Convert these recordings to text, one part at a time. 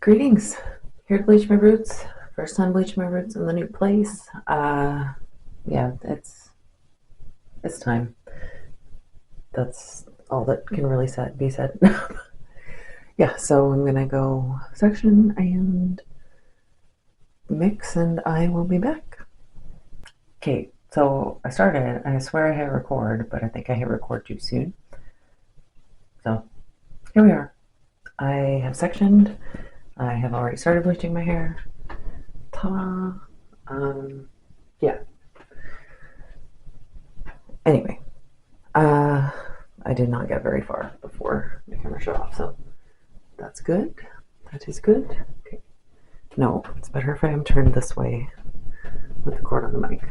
Greetings. Here to bleach my roots. First time bleaching my roots in the new place. Yeah, it's time. That's all that can really be said. Yeah, so I'm gonna go section and mix, and I will be back. Okay, so I started. I swear I hit record, but I think I hit record too soon. So here we are. I have sectioned. I have already started bleaching my hair. Ta-da! Yeah. Anyway, I did not get very far before the camera shut off, so that's good. That is good. Okay. No, it's better if I am turned this way with the cord on the mic.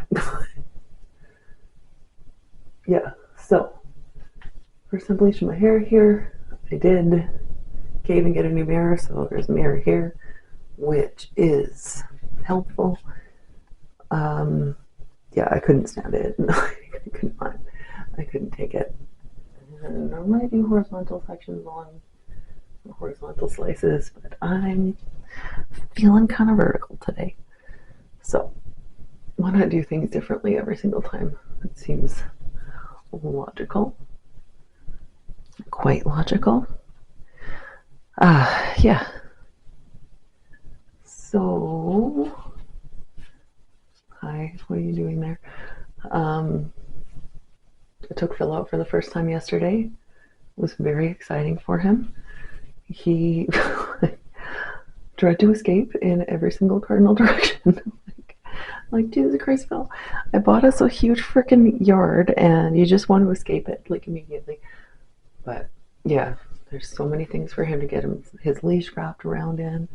Yeah, so first I'm bleaching my hair here. I did even get a new mirror, so there's a mirror here, which is helpful. Yeah, I couldn't stand it. I couldn't take it. And normally I do horizontal sections on horizontal slices, but I'm feeling kind of vertical today. So why not do things differently every single time? It seems logical. Quite logical. Yeah. So, hi, what are you doing there? I took Phil out for the first time yesterday. It was very exciting for him. He tried to escape in every single cardinal direction. like, Jesus Christ, Phil. I bought us a huge freaking yard and you just want to escape it, like, immediately. But, yeah, there's so many things for him to get his leash wrapped around in.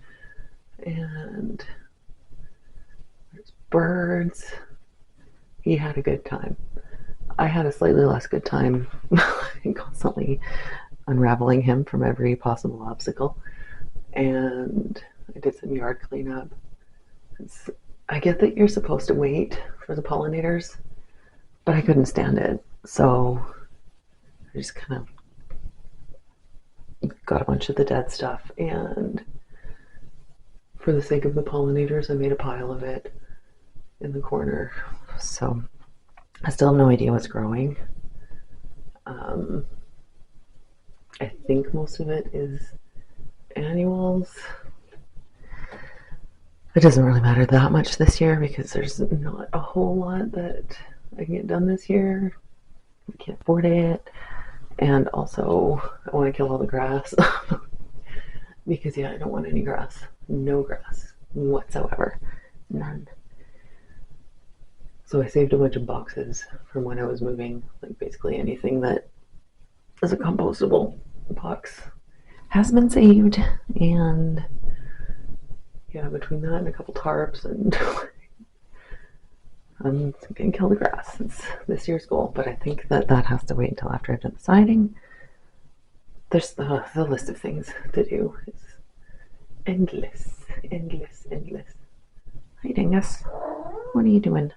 And there's birds. He had a good time. I had a slightly less good time constantly unraveling him from every possible obstacle. And I did some yard cleanup. I get that you're supposed to wait for the pollinators, but I couldn't stand it. So I just kind of got a bunch of the dead stuff, and for the sake of the pollinators, I made a pile of it in the corner. So I still have no idea what's growing. I think most of it is annuals. It doesn't really matter that much this year because there's not a whole lot that I can get done this year. I can't afford it. And also, I want to kill all the grass. Because, yeah, I don't want any grass. No grass whatsoever. None. So I saved a bunch of boxes from when I was moving. Like, basically anything that is a compostable box has been saved. And yeah, between that and a couple tarps, and I'm gonna kill the grass. It's this year's goal, but I think that has to wait until after I've done the siding. There's the list of things to do is endless, endless, endless. Hi, Dingus. What are you doing?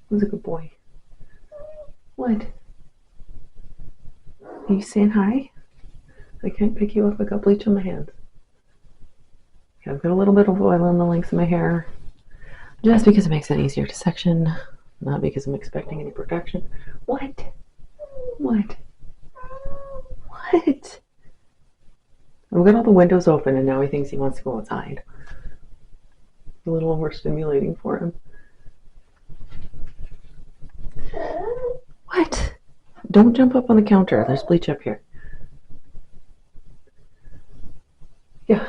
Who's a good boy? What? Are you saying hi? I can't pick you up. I got bleach on my hands. Yeah, I've got a little bit of oil on the lengths of my hair, just because it makes it easier to section, not because I'm expecting any protection. What? What? What? I've got all the windows open and now he thinks he wants to go outside. A little overstimulating for him. What? Don't jump up on the counter. There's bleach up here. Yeah,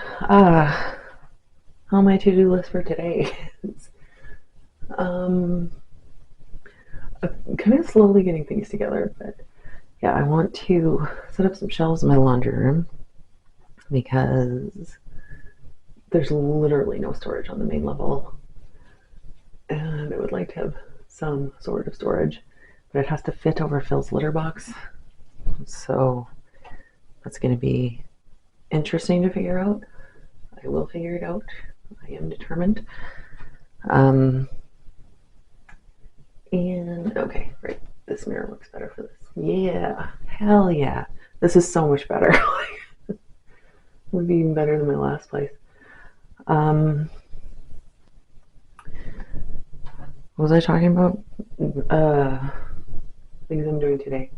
on my to-do list for today is I'm kind of slowly getting things together, but yeah, I want to set up some shelves in my laundry room because there's literally no storage on the main level, and I would like to have some sort of storage, but it has to fit over Phil's litter box, so that's going to be interesting to figure out. I will figure it out. I am determined. And okay, right, this mirror looks better for this. Yeah, hell yeah. This is so much better. It would be even better than my last place. What was I talking about? Things I'm doing today.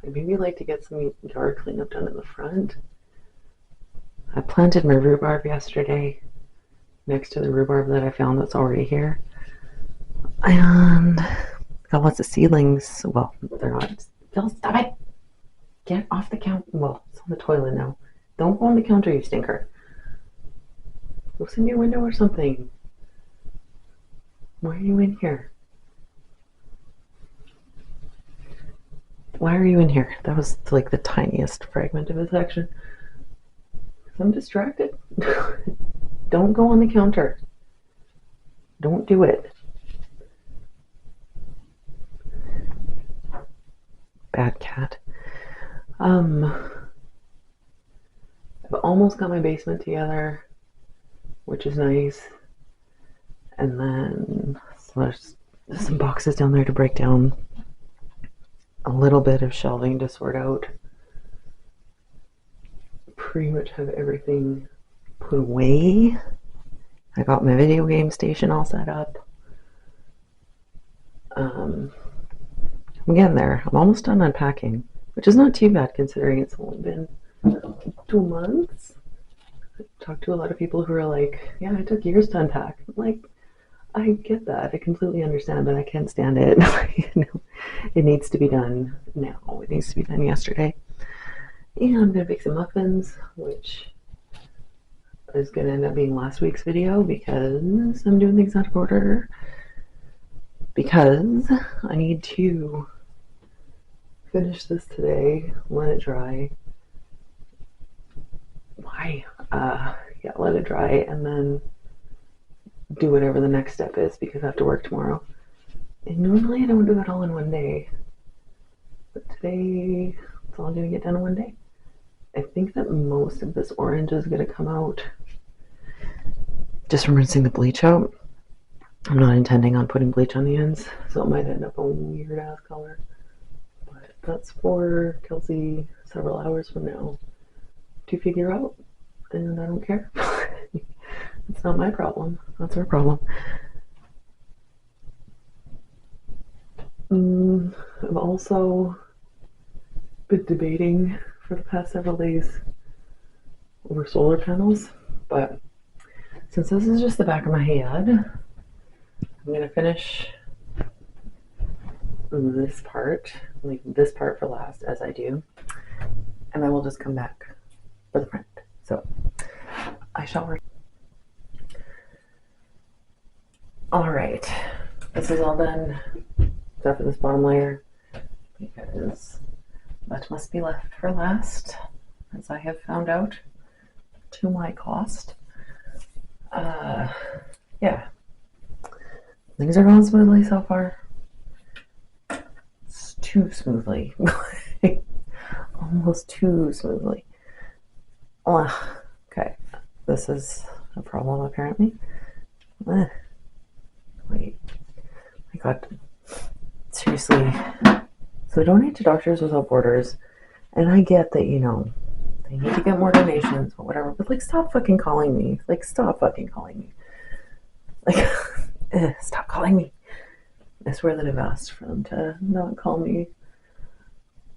I'd maybe like to get some yard cleanup done in the front. I planted my rhubarb yesterday next to the rhubarb that I found that's already here. And got lots of seedlings. Well, they're not. Phil, stop it! Get off the counter. Well, it's on the toilet now. Don't go on the counter, you stinker. Go sit in your window or something. Why are you in here? Why are you in here? That was like the tiniest fragment of a section. I'm distracted. Don't go on the counter. Don't do it. Bad cat. I've almost got my basement together, which is nice. And then so there's some boxes down there to break down, a little bit of shelving to sort out. Pretty much have everything put away. I got my video game station all set up. I'm getting there. I'm almost done unpacking, which is not too bad considering it's only been 2 months. I talked to a lot of people who are like, yeah, it took years to unpack. I'm like, I get that. I completely understand, but I can't stand it. It needs to be done now. It needs to be done yesterday. And I'm going to bake some muffins, which is going to end up being last week's video because I'm doing things out of order. Because I need to finish this today, let it dry. Why? Yeah, let it dry and then do whatever the next step is because I have to work tomorrow. And normally I don't do it all in one day. But today it's all going to get done in one day. I think that most of this orange is going to come out just from rinsing the bleach out. I'm not intending on putting bleach on the ends, so it might end up a weird ass color. But that's for Kelsey several hours from now to figure out, and I don't care. It's not my problem. That's her problem. I've also been debating for the past several days over solar panels, but since this is just the back of my head, I'm going to finish this part, leave this part for last as I do, and then we'll just come back for the front. So I shall work. All right, this is all done except for this bottom layer because that must be left for last, as I have found out to my cost. Yeah, things are going smoothly so far. It's too smoothly. Almost too smoothly. Okay, this is a problem apparently. Wait, my God, seriously. So donate to Doctors Without Borders, and I get that, you know, they need to get more donations or whatever, but like, stop fucking calling me. Like, stop fucking calling me. Like, stop calling me. I swear that I've asked for them to not call me,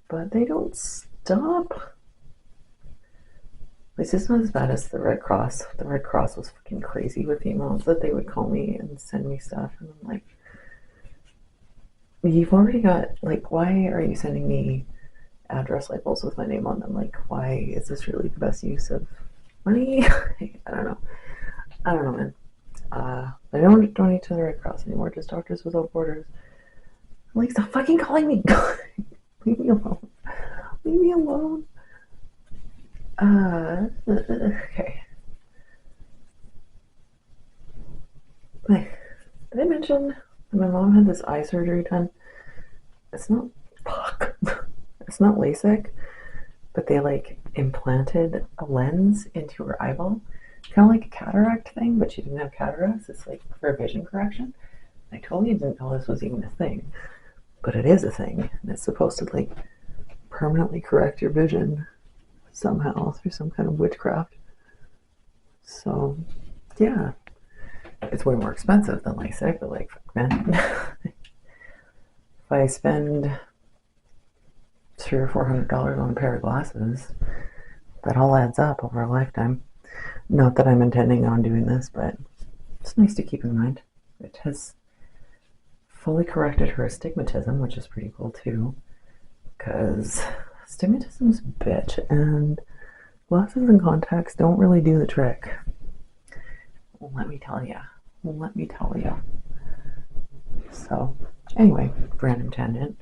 but they don't stop. At least it's not as bad as the Red Cross. The Red Cross was fucking crazy with the amounts that they would call me and send me stuff, and I'm like, you've already got, like, why are you sending me address labels with my name on them? Like, why is this really the best use of money? I don't know, man. I don't donate to the Red Cross anymore, just Doctors Without Borders. I'm like, stop fucking calling me. Leave me alone. Leave me alone. Okay. Did I mention that my mom had this eye surgery done? It's not it's not LASIK, but they like implanted a lens into her eyeball. Kind of like a cataract thing, but she didn't have cataracts. It's like for vision correction. I totally didn't know this was even a thing, but it is a thing, and it's supposed to like permanently correct your vision somehow through some kind of witchcraft. So Yeah, it's way more expensive than LASIK, but like, fuck, man. If I spend $300 or $400 on a pair of glasses, that all adds up over a lifetime. Not that I'm intending on doing this, but it's nice to keep in mind. It has fully corrected her astigmatism, which is pretty cool too, because astigmatism's a bitch, and glasses and contacts don't really do the trick. Let me tell you. So, anyway, random tangent.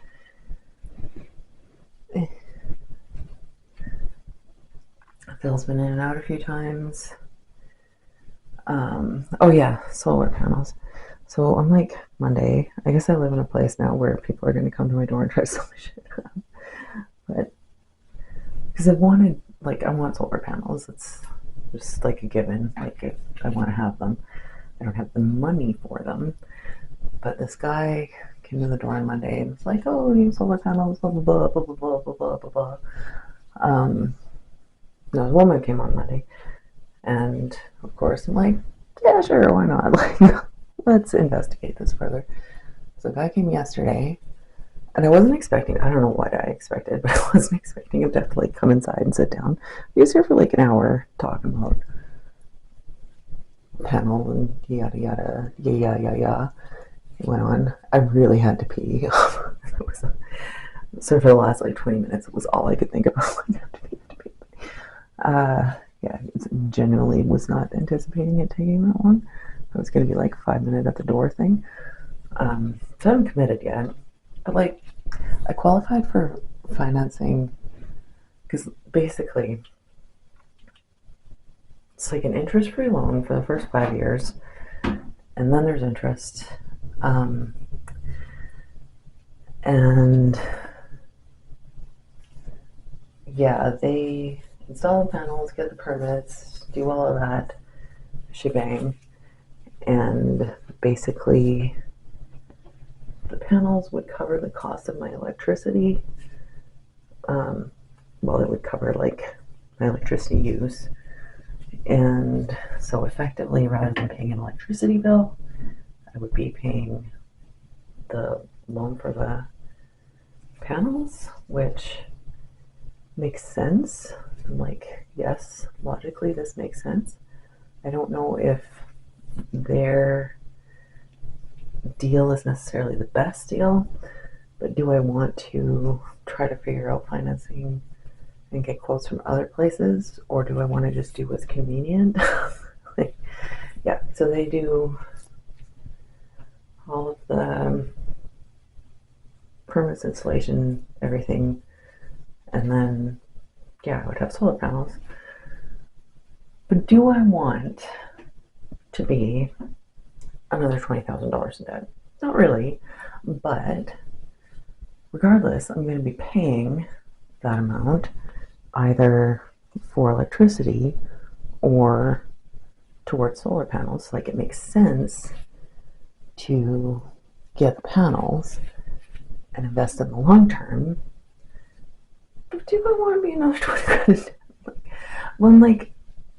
Phil's been in and out a few times. Oh yeah, solar panels. So on like Monday, I guess I live in a place now where people are going to come to my door and try to sell me shit. But because I want solar panels. It's just like a given. Like I want to have them. I don't have the money for them. But this guy came to the door on Monday and was like, "Oh, you solar panels, blah blah blah blah blah blah blah blah blah." No, a woman came on Monday, and of course I'm like, "Yeah, sure, why not? Like, let's investigate this further." So a guy came yesterday, and I wasn't expecting. I don't know what I expected, but I wasn't expecting him to have to like come inside and sit down. He was here for like an hour talking about panel and yada yada yada. It went on. I really had to pee. So for the last like 20 minutes, it was all I could think about. Like, I have to pee. Yeah, genuinely was not anticipating it taking that long. It was going to be like 5 minute at the door thing. So I haven't committed yet. But like, I qualified for financing because basically it's like an interest-free loan for the first 5 years, and then there's interest. And yeah, they install the panels, get the permits, do all of that shebang, and basically the panels would cover the cost of my electricity. Well, it would cover like my electricity use, and so effectively, rather than paying an electricity bill, I would be paying the loan for the panels, which makes sense. Like, yes, logically this makes sense. I don't know if their deal is necessarily the best deal, but do I want to try to figure out financing and get quotes from other places, or do I want to just do what's convenient? Like, yeah, so they do all of the permits, installation, everything, and then yeah, I would have solar panels. But do I want to be another $20,000 in debt? Not really, but regardless, I'm going to be paying that amount either for electricity or towards solar panels. Like, it makes sense to get the panels and invest in the long term. But do I want to be another 20 grand? When, like,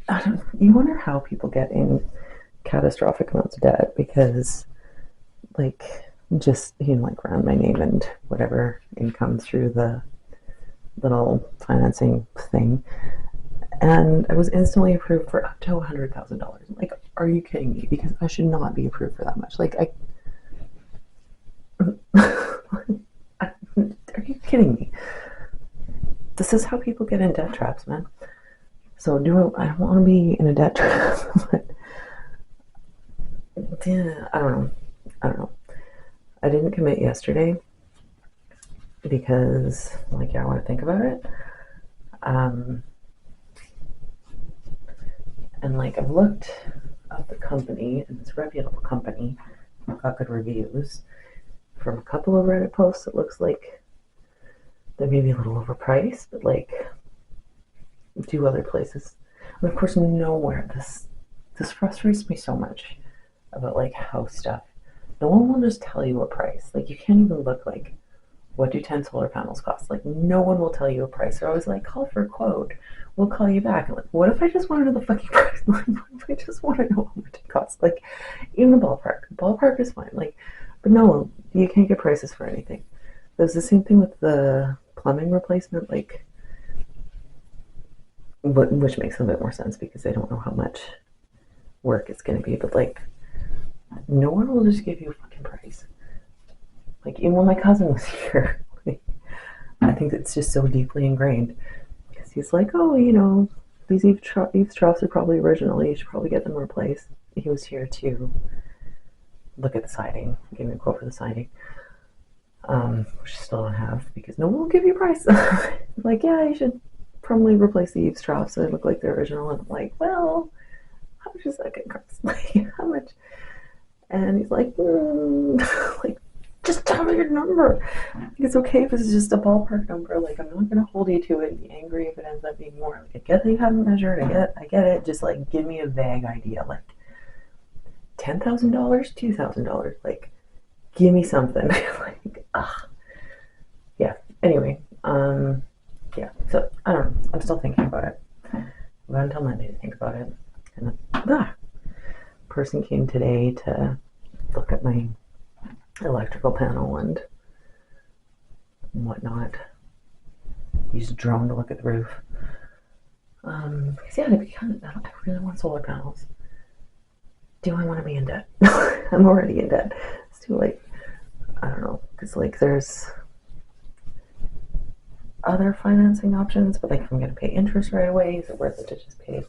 I don't, you wonder how people get in catastrophic amounts of debt because, like, just, like around my name and whatever income through the little financing thing. And I was instantly approved for up to $100,000. Like, are you kidding me? Because I should not be approved for that much. Like, are you kidding me? This is how people get in debt traps, man. So I don't want to be in a debt trap, but yeah, I don't know. I didn't commit yesterday because, like, yeah, I want to think about it. And like, I've looked up the company, and it's a reputable company. I've got good reviews from a couple of Reddit posts. It looks like they may be a little overpriced, but like, do other places. And of course, nowhere. This frustrates me so much about like house stuff. No one will just tell you a price. Like, you can't even look like, what do 10 solar panels cost? Like, no one will tell you a price. They're always like, call for a quote. We'll call you back. And like, what if I just want to know the fucking price? Like, what if I just want to know how much it costs. Like, even the ballpark. The ballpark is fine. Like, but no, you can't get prices for anything. There's the same thing with the plumbing replacement, like, which makes a bit more sense because they don't know how much work it's going to be. But like, no one will just give you a fucking price. Like, even when my cousin was here, like, I think it's just so deeply ingrained because he's like, oh, you know, these eaves troughs are probably original. You should probably get them replaced. He was here to look at the siding, give me a quote for the siding, which I still don't have because no one will give you a price. Like, yeah, you should probably replace the eaves troughs so they look like they're original. And I'm like, well, how much is that going to cost? Like, how much? And he's like, like, just tell me your number. It's okay if it's just a ballpark number. Like, I'm not gonna hold you to it and be angry if it ends up being more. Like, I get that you haven't measured. I get it. Just like, give me a vague idea. Like, $10,000, $2,000. Like, give me something. Like, yeah. Anyway, yeah. So I don't know. I'm still thinking about it. I've got until Monday to think about it. And person came today to look at my electrical panel and whatnot. Use a drone to look at the roof. Because yeah, I really want solar panels. Do I want to be in debt? I'm already in debt. It's too late. I don't know. Because like there's other financing options, but like if I'm going to pay interest right away, is it worth it to just pay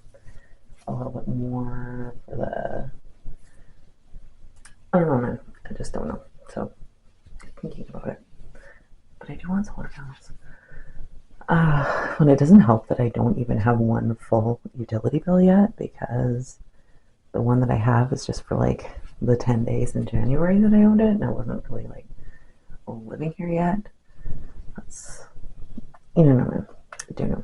a little bit more for the... I don't know, man. I just don't know. So, thinking about it. But I do want solar panels. And it doesn't help that I don't even have one full utility bill yet because the one that I have is just for like the 10 days in January that I owned it, and I wasn't really like living here yet. That's, you know, man. I do know.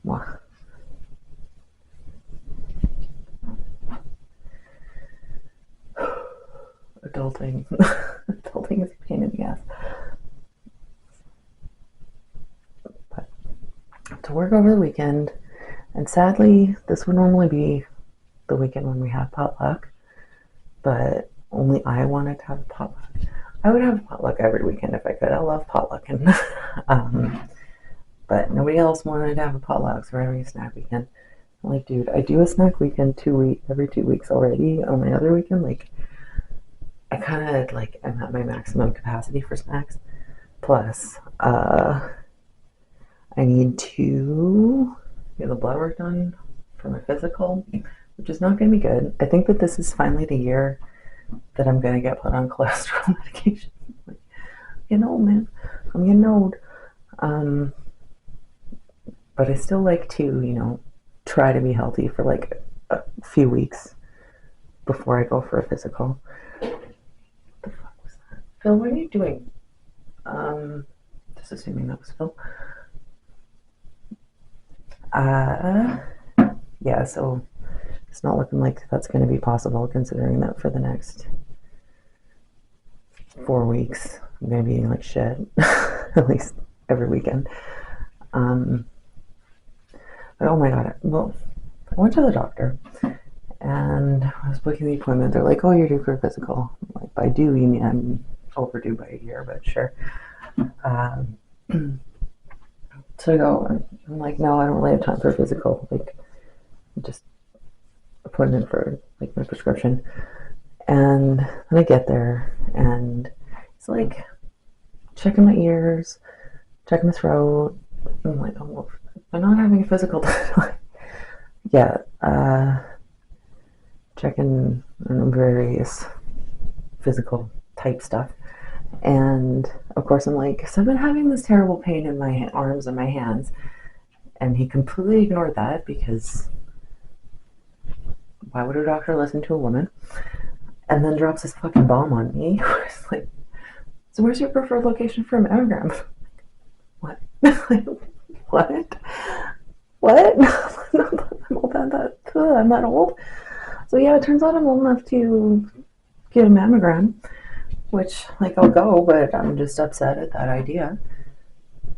Wow. Adulting. Adulting is a pain in the ass. But to work over the weekend, and sadly, this would normally be the weekend when we have potluck, but only I wanted to have a potluck. I would have potluck every weekend if I could. I love potluck, and but nobody else wanted to have a potluck, so we're having a snack weekend. I'm like, dude, I do a snack weekend every 2 weeks already. On my other weekend, like, I kind of like am at my maximum capacity for snacks. Plus, I need to get the blood work done for my physical, which is not going to be good. I think that this is finally the year that I'm going to get put on cholesterol medication. Like, you know, man, I'm getting old. But I still like to, you know, try to be healthy for like a few weeks before I go for a physical. What the fuck was that? Phil, what are you doing? Just assuming that was Phil. Yeah, so it's not looking like that's going to be possible considering that for the next 4 weeks I'm going to be eating like shit, at least every weekend. But oh my god, well, I went to the doctor and I was booking the appointment. They're like, oh, you're due for a physical. I'm like, by due, you mean I'm overdue by a year, but sure. So I go, I'm like, no, I don't really have time for a physical. Like, just appointment for like my prescription. And then I get there and it's like checking my ears, checking my throat. I'm like, oh, well, I'm not having a physical. Yeah, checking various physical type stuff. And of course I'm like, so I've been having this terrible pain in my arms and my hands. And he completely ignored that because why would a doctor listen to a woman? And then drops this fucking bomb on me. It's like, so where's your preferred location for a mammogram? What? What? What? I'm that old. So yeah, it turns out I'm old enough to get a mammogram, which, like, I'll go, but I'm just upset at that idea.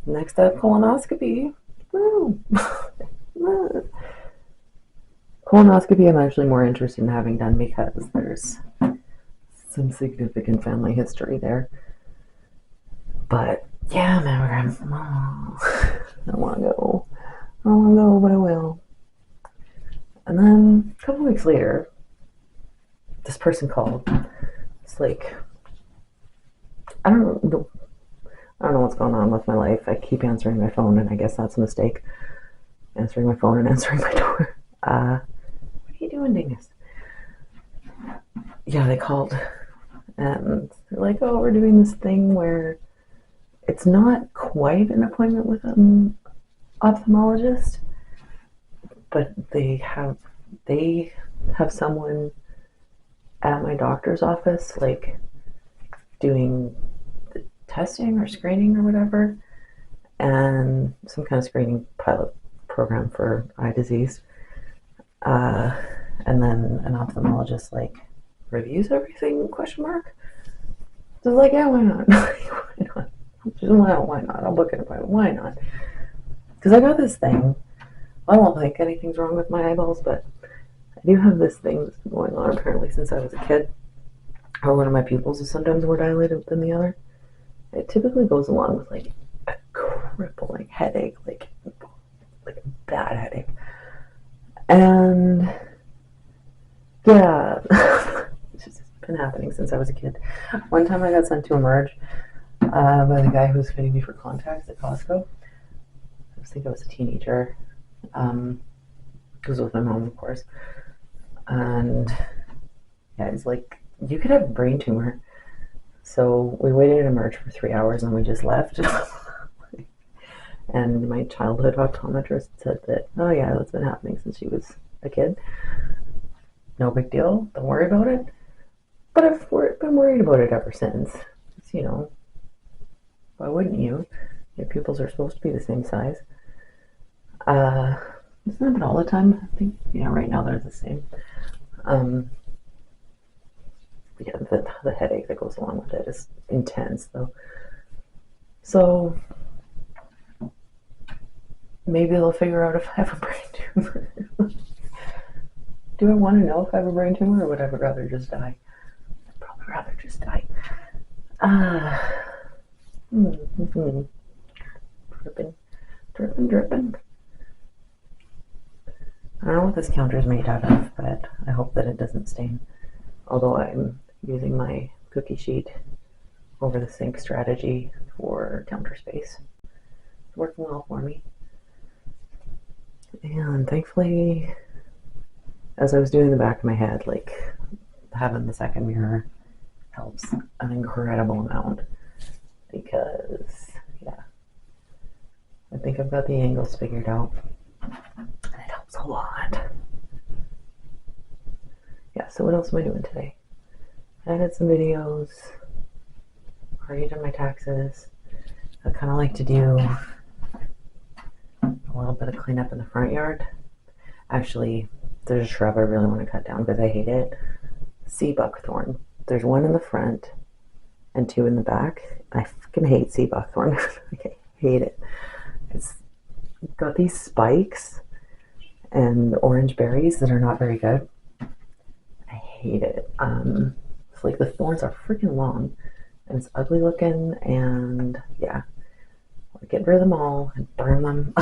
Next up, colonoscopy. Woo. Colonoscopy I'm actually more interested in having done because there's some significant family history there. But yeah, mammograms. Oh, I don't want to go. I don't want to go, but I will. And then a couple weeks later, this person called. It's like, I don't know what's going on with my life. I keep answering my phone, and I guess that's a mistake. Answering my phone and answering my door. What are you doing, Dingus? Yeah, they called, and they're like, "Oh, we're doing this thing where it's not quite an appointment with an ophthalmologist, but they have someone at my doctor's office, like doing the testing or screening or whatever, and some kind of screening pilot program for eye disease. And then an ophthalmologist like reviews everything, question mark. So it's like, yeah, why not? Why not? Why not? I'll book an appointment. Why not? Because I got this thing. I don't think anything's wrong with my eyeballs, but I do have this thing that's been going on apparently since I was a kid. Or one of my pupils is sometimes more dilated than the other. It typically goes along with like a crippling headache, like a bad headache. And yeah, it's just been happening since I was a kid. One time I got sent to Emerge by the guy who was fitting me for contacts at Costco. I think I was a teenager. It was with my mom, of course. And yeah, he's like, you could have a brain tumor. So we waited at Emerge for 3 hours and we just left. And my childhood optometrist said that, oh yeah, that's been happening since she was a kid. No big deal. Don't worry about it. But I've been worried about it ever since. It's, why wouldn't you? Your pupils are supposed to be the same size. It's not all the time. I think, right now they're the same. Yeah, the headache that goes along with it is intense, though. So maybe they'll figure out if I have a brain tumor. Do I want to know if I have a brain tumor, or would I rather just die? I'd probably rather just die. Dripping. I don't know what this counter is made out of, but I hope that it doesn't stain. Although I'm using my cookie sheet over the sink strategy for counter space. It's working well for me. And thankfully, as I was doing the back of my head, like having the second mirror helps an incredible amount because, yeah, I think I've got the angles figured out and it helps a lot. Yeah, so what else am I doing today? I edited some videos, already done my taxes. I kind of like to do a little bit of cleanup in the front yard. Actually, there's a shrub I really want to cut down because I hate it. Sea buckthorn. There's one in the front and two in the back. I fucking hate sea buckthorn. I hate it. It's got these spikes and orange berries that are not very good. I hate it. It's like the thorns are freaking long and it's ugly looking, and yeah, I get rid of them all and burn them.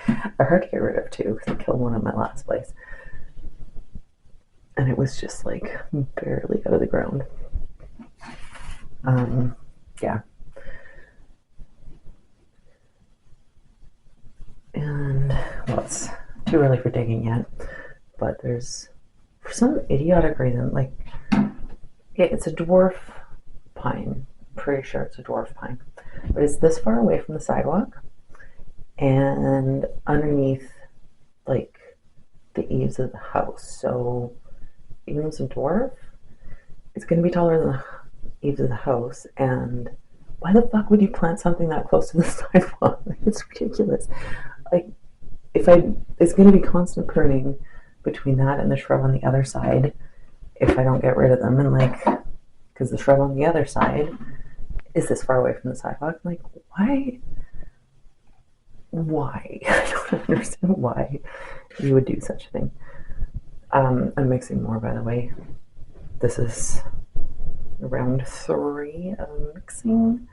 They're hard to get rid of too because I killed one in my last place. And it was just like barely out of the ground. Yeah. And well, it's too early for digging yet, but there's, for some idiotic reason, like, yeah, it's a dwarf pine. I'm pretty sure it's a dwarf pine, but it's this far away from the sidewalk and underneath like the eaves of the house. So even though it's a dwarf, it's going to be taller than the eaves of the house. And why the fuck would you plant something that close to the sidewalk? Like, it's ridiculous. Like, it's going to be constant pruning between that and the shrub on the other side if I don't get rid of them. And like, because the shrub on the other side is this far away from the sidewalk. Like, why? I don't understand why you would do such a thing. I'm mixing more, by the way. This is round 3 of mixing.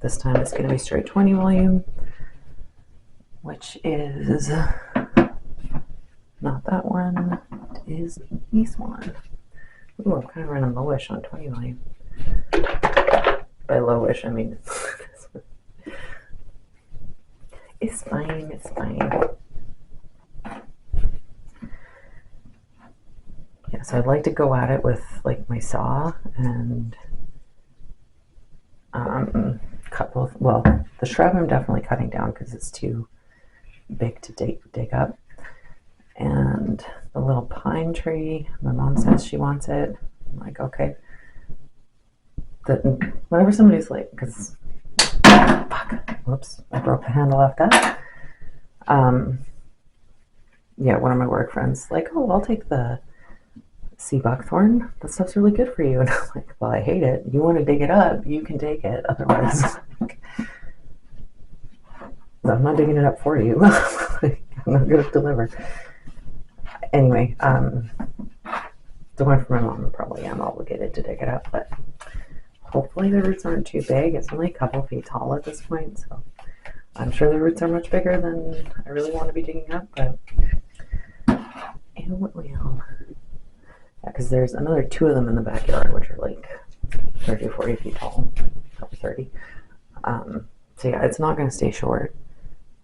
This time it's going to be straight 20 volume, which is not that one, it is this one. Ooh, I'm kind of running lowish on 20 volume. By lowish, I mean it's fine, it's fine. Yeah, so I'd like to go at it with like my saw and cut both. Well, the shrub I'm definitely cutting down because it's too big to dig up. And the little pine tree, my mom says she wants it. I'm like, okay. Whenever somebody's like, because, fuck, whoops, I broke the handle off that. Yeah, one of my work friends, like, oh, I'll take the sea buckthorn. That stuff's really good for you. And I'm like, well, I hate it. You want to dig it up, you can take it. Otherwise, I'm not digging it up for you. I'm not going to deliver. Anyway, the one for my mom, probably am obligated to dig it up, but hopefully the roots aren't too big. It's only a couple feet tall at this point, so I'm sure the roots are much bigger than I really want to be digging up, but it will. Yeah, because there's another 2 of them in the backyard, which are like 30 or 40 feet tall, probably 30. So yeah, it's not going to stay short.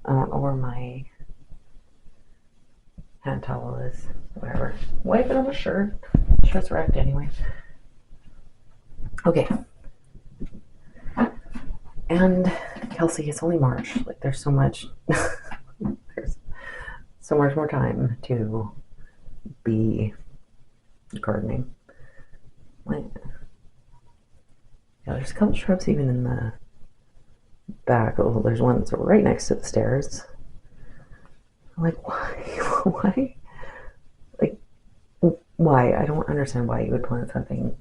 I don't know where my hand towel is. Whatever. Wipe it on the shirt. Shirt's wrecked anyway. Okay. And Kelsey, it's only March. Like there's so much there's so much more time to be gardening. Like, yeah, there's a couple shrubs even in the back. Oh, there's one that's right next to the stairs. I'm like, why? Why? Like, why? I don't understand why you would plant something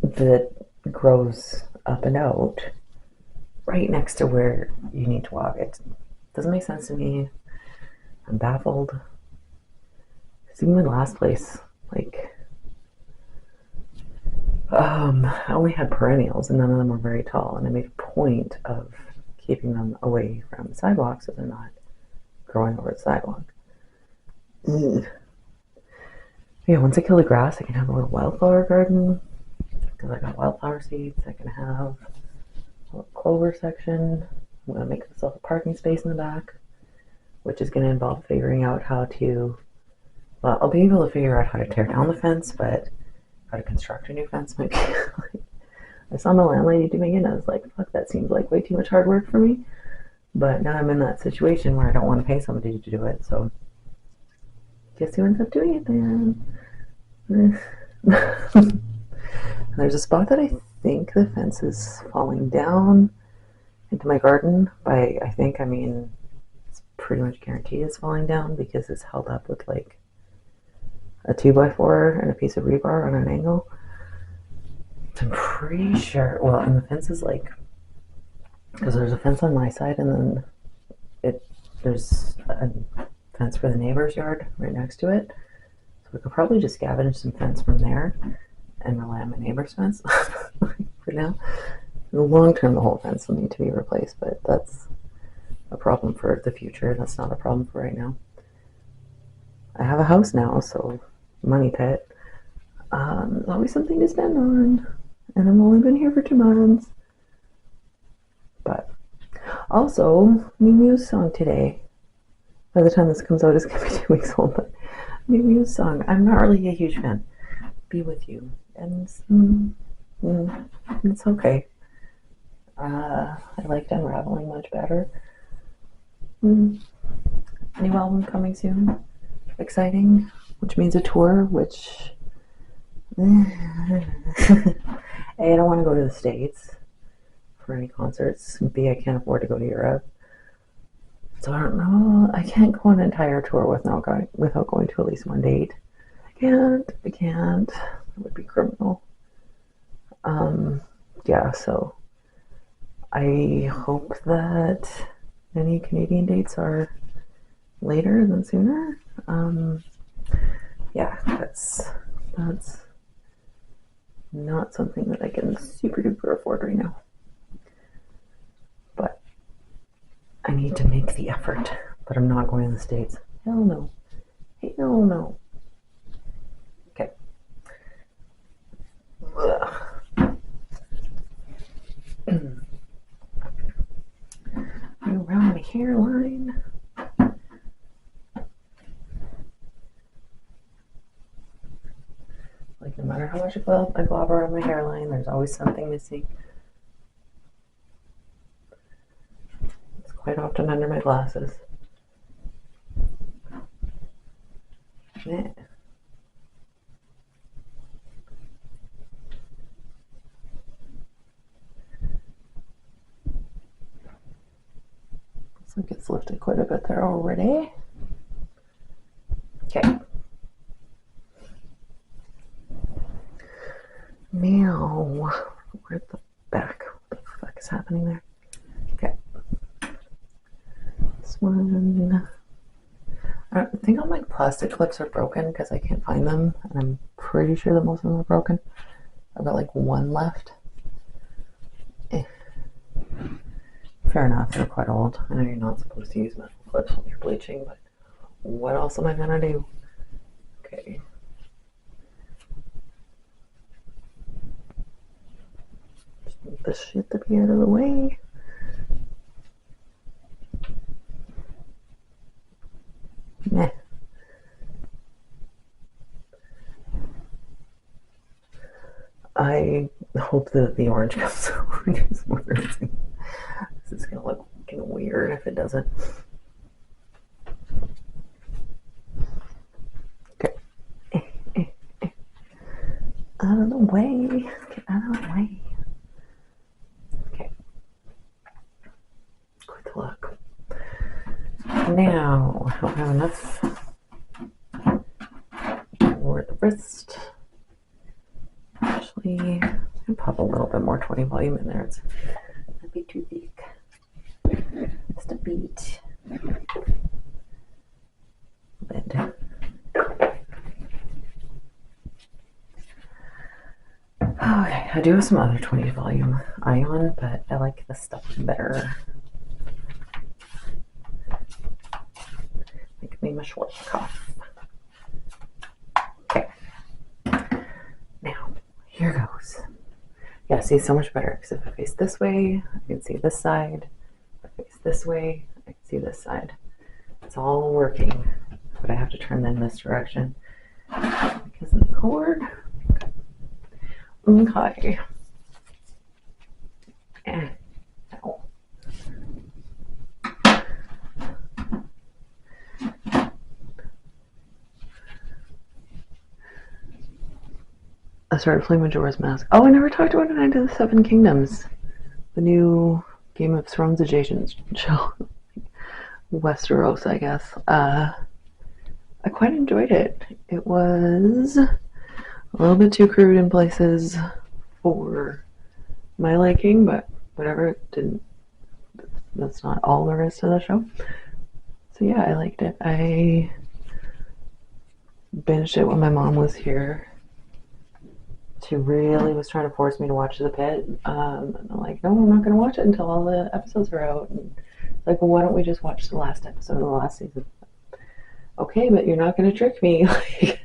that grows up and out right next to where you need to walk. It doesn't make sense to me. I'm baffled. Because even my last place, like, I only had perennials and none of them were very tall, and I made a point of keeping them away from the sidewalk so they're not growing over the sidewalk. Ugh. Yeah, once I kill the grass, I can have a little wildflower garden because I got wildflower seeds. I can have a little clover section. I'm going to make myself a parking space in the back, which is going to involve figuring out how to, well, I'll be able to figure out how to tear down the fence, but how to construct a new fence might be I saw my landlady doing it and I was like, fuck, that seems like way too much hard work for me. But now I'm in that situation where I don't want to pay somebody to do it, so guess who ends up doing it then? There's a spot that I think the fence is falling down into my garden. By I think, I mean it's pretty much guaranteed it's falling down because it's held up with like a 2x4 and a piece of rebar on an angle. I'm pretty sure, well, and the fence is like, because there's a fence on my side and then there's a fence for the neighbor's yard right next to it. So we could probably just scavenge some fence from there and rely on my neighbor's fence for now. In the long term, the whole fence will need to be replaced, but that's a problem for the future. That's not a problem for right now. I have a house now, so money pit. There's always something to spend on, and I've only been here for 2 months. But also, new Muse song today. By the time this comes out, it's gonna be 2 weeks old. But new Muse song. I'm not really a huge fan. Be with you, and it's okay. I liked Unraveling much better. New album coming soon. Exciting, which means a tour, which A, I don't want to go to the States for any concerts. B, I can't afford to go to Europe. So I don't know. I can't go on an entire tour without going to at least one date. I can't. It would be criminal. Yeah, so I hope that any Canadian dates are later than sooner. Yeah, that's not something that I can super duper afford right now. But I need to make the effort. But I'm not going to the States. Hell no. Hell no. Okay. Around my hairline. Like, no matter how much I glob around my hairline, there's always something missing. It's quite often under my glasses. Yeah. Looks like it's lifted quite a bit there already. Okay. Now, where's the back? What the fuck is happening there? Okay. This one. I think all my plastic clips are broken because I can't find them, and I'm pretty sure that most of them are broken. I've got like one left. Fair enough, they're quite old. I know you're not supposed to use metal clips when you're bleaching, but what else am I gonna do? Okay. Just need this shit to be out of the way. Meh. I hope that the orange comes out. This is gonna look fucking weird if it doesn't. Okay. Out of the way. Get out of the way. Okay. Quick look. Now, I don't have enough for the wrist. Actually, I can pop a little bit more 20 volume in there. That'd be too big. Just a beat. Lid. Okay, I do have some other 20 volume ion, but I like this stuff better. Make me my Schwarzkopf. Okay. Now, here goes. Yeah, see, so much better because if I face this way, I can see this side. If I face this way, I can see this side. It's all working, but I have to turn in this direction because of the cord. Okay. Ow. I started playing Majora's Mask. Oh, I never talked about it. I did the Seven Kingdoms, the new Game of Thrones adjacent show. Westeros, I guess. I quite enjoyed it. It was a little bit too crude in places for my liking, but whatever. It didn't. That's not all there is to the show. So yeah, I liked it. I binged it when my mom was here. She really was trying to force me to watch The Pit. And I'm like, no, I'm not going to watch it until all the episodes are out. And like, well, why don't we just watch the last episode of the last season? Okay, but you're not going to trick me. Like,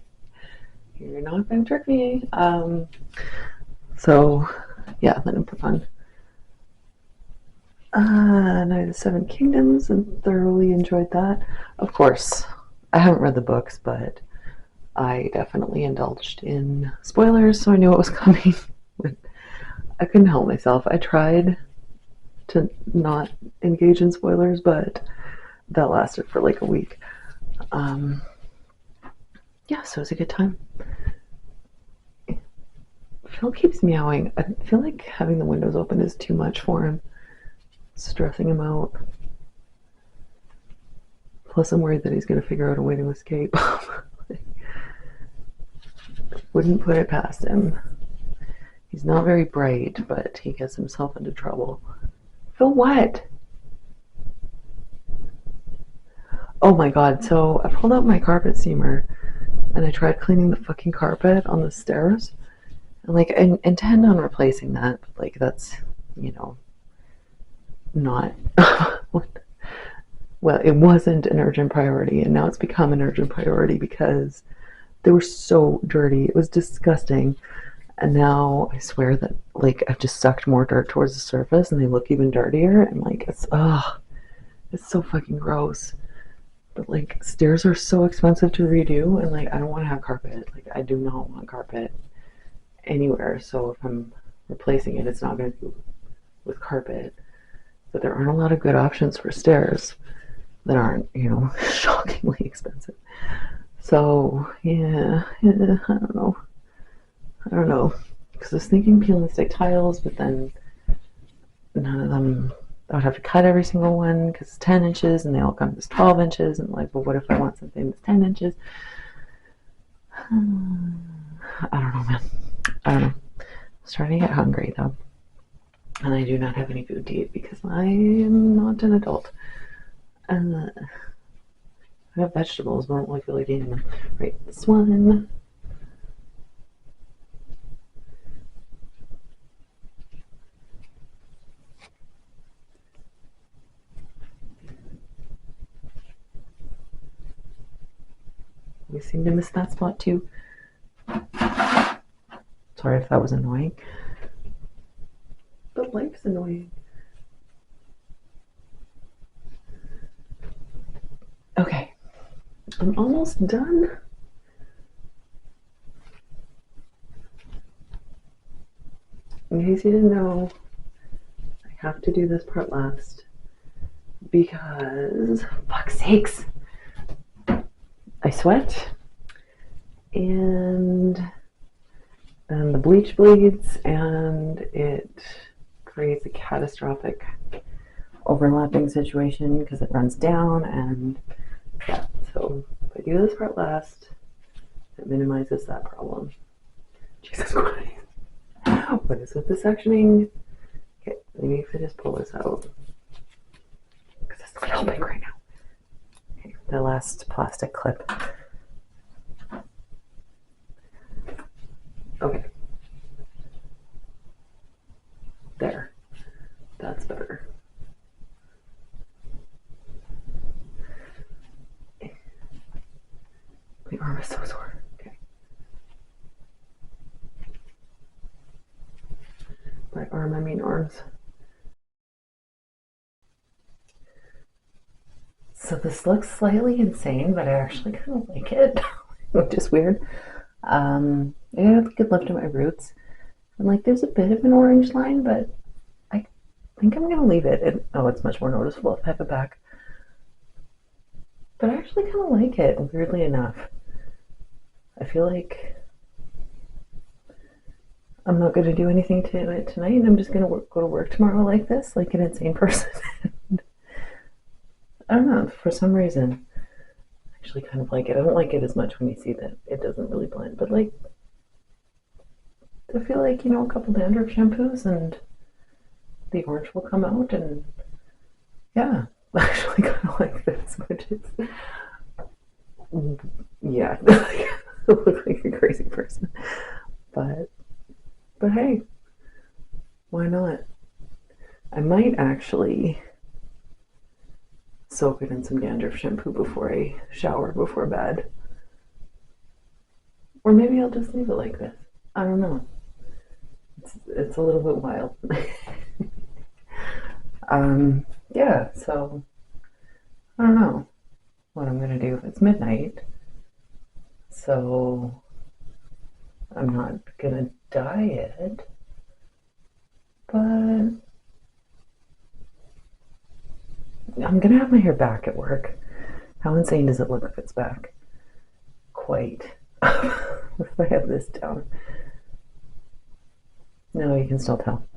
you're not going to trick me. So, yeah, then I put on Night of the Seven Kingdoms and thoroughly enjoyed that. Of course, I haven't read the books, but I definitely indulged in spoilers, so I knew what was coming. But I couldn't help myself. I tried to not engage in spoilers, but that lasted for like a week. Yeah, so it was a good time. Phil keeps meowing. I feel like having the windows open is too much for him. It's stressing him out. Plus, I'm worried that he's going to figure out a way to escape. Wouldn't put it past him. He's not very bright, but he gets himself into trouble. Feel what? Oh my god, so I pulled out my carpet steamer and I tried cleaning the fucking carpet on the stairs. And like I intend on replacing that, but like that's, you know, not well, it wasn't an urgent priority and now it's become an urgent priority because they were so dirty. It was disgusting. And now I swear that like I've just sucked more dirt towards the surface and they look even dirtier and like it's so fucking gross. But like stairs are so expensive to redo and like I don't want to have carpet. Like I do not want carpet anywhere. So if I'm replacing it, it's not going to be with carpet. But there aren't a lot of good options for stairs that aren't, you know, shockingly expensive. So yeah, I don't know. I don't know. Because I was thinking peel and stick tiles, but then none of them, I would have to cut every single one because it's 10 inches and they all come as 12 inches. And like, well, what if I want something that's 10 inches? I don't know, man. I don't know. I'm starting to get hungry though. And I do not have any food to eat because I am not an adult. And I have vegetables, but I don't really feel like eating them. Right, this one. We seem to miss that spot too. Sorry if that was annoying. But life's annoying. Okay, I'm almost done. In case you didn't know, I have to do this part last because, fuck's sakes, I sweat and then the bleach bleeds and it creates a catastrophic overlapping situation because it runs down and yeah, so if I do this part last, it minimizes that problem. Jesus Christ. What is with the sectioning? Okay, maybe if I just pull this out. Because it's not helping right now. Okay, the last plastic clip. Okay. There. That's better. My arm is so sore. Okay. By arm, I mean arms. So this looks slightly insane, but I actually kind of like it, which is weird. I have a good lift at my roots. And like there's a bit of an orange line, but I think I'm gonna leave it. Oh, it's much more noticeable if I have it back. But I actually kind of like it, weirdly enough. I feel like I'm not gonna do anything to it tonight, and I'm just gonna go to work tomorrow like this, like an insane person. I don't know, for some reason, I actually kind of like it. I don't like it as much when you see that it doesn't really blend, but like, I feel like, you know, a couple dandruff shampoos and the orange will come out, and yeah, I actually kind of like this, which is, yeah, I look like a crazy person, but hey, why not? I might actually soak it in some dandruff shampoo before I shower before bed. Or maybe I'll just leave it like this. I don't know. It's a little bit wild. Yeah, so I don't know what I'm gonna do. It's midnight, so I'm not gonna dye it, but I'm gonna have my hair back at work. How insane does it look if it's back? Quite. If I have this down. No, you can still tell.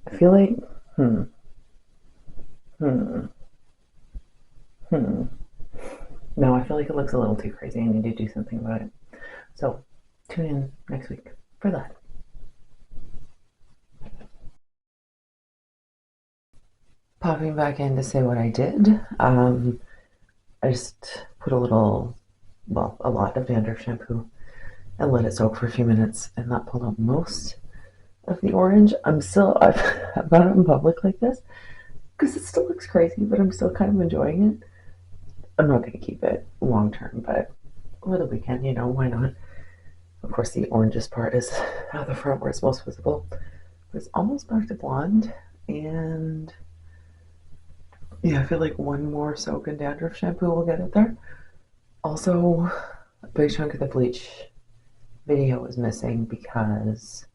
I feel like, hmm. No, I feel like it looks a little too crazy. I need to do something about it. So, tune in next week for that. Popping back in to say what I did. I just put a lot of dandruff shampoo and let it soak for a few minutes, and that pulled out most of the orange. I've got it in public like this because it still looks crazy, but I'm still kind of enjoying it. I'm not going to keep it long term, but over the weekend, why not? Of course, the orangest part is at the front where it's most visible. But it's almost back to blonde, and yeah, I feel like one more soak in dandruff shampoo will get it there. Also, a big chunk of the bleach video is missing because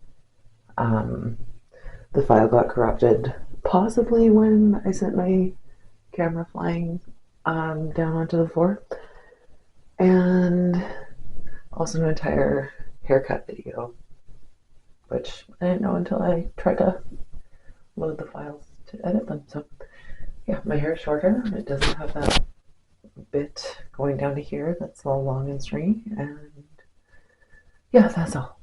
um, the file got corrupted, possibly when I sent my camera flying down onto the floor, and also an entire haircut video, which I didn't know until I tried to load the files to edit them. So yeah, my hair is shorter. It doesn't have that bit going down to here that's all long and stringy, and yeah, that's all.